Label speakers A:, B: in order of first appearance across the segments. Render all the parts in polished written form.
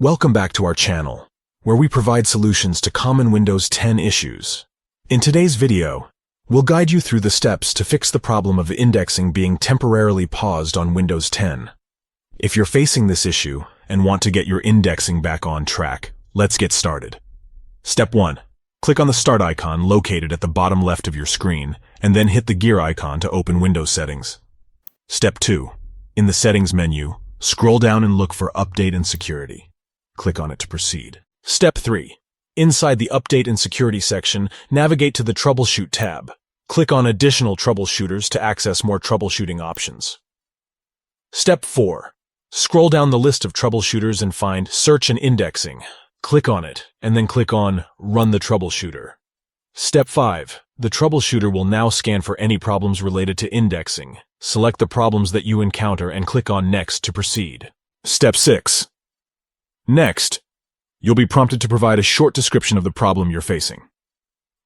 A: Welcome back to our channel, where we provide solutions to common Windows 10 issues. In today's video, we'll guide you through the steps to fix the problem of indexing being temporarily paused on Windows 10. If you're facing this issue and want to get your indexing back on track, let's get started. Step 1. Click on the Start icon located at the bottom left of your screen, and then hit the gear icon to open Windows settings. Step 2. In the Settings menu, scroll down and look for Update and Security. Click on it to proceed. Step 3. Inside the Update and Security section, navigate to the Troubleshoot tab. Click on Additional Troubleshooters to access more troubleshooting options. Step 4. Scroll down the list of troubleshooters and find Search and Indexing. Click on it, and then click on Run the Troubleshooter. Step 5. The troubleshooter will now scan for any problems related to indexing. Select the problems that you encounter and click on Next to proceed. Step 6. Next, you'll be prompted to provide a short description of the problem you're facing.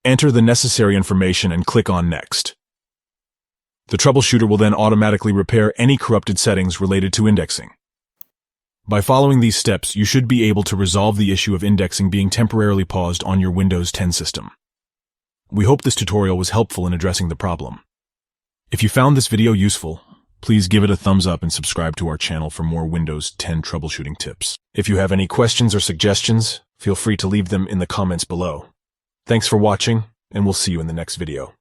A: Enter the necessary information and click on Next. The troubleshooter will then automatically repair any corrupted settings related to indexing. By following these steps, you should be able to resolve the issue of indexing being temporarily paused on your Windows 10 system. We hope this tutorial was helpful in addressing the problem. If you found this video useful, please give it a thumbs up and subscribe to our channel for more Windows 10 troubleshooting tips. If you have any questions or suggestions, feel free to leave them in the comments below. Thanks for watching, and we'll see you in the next video.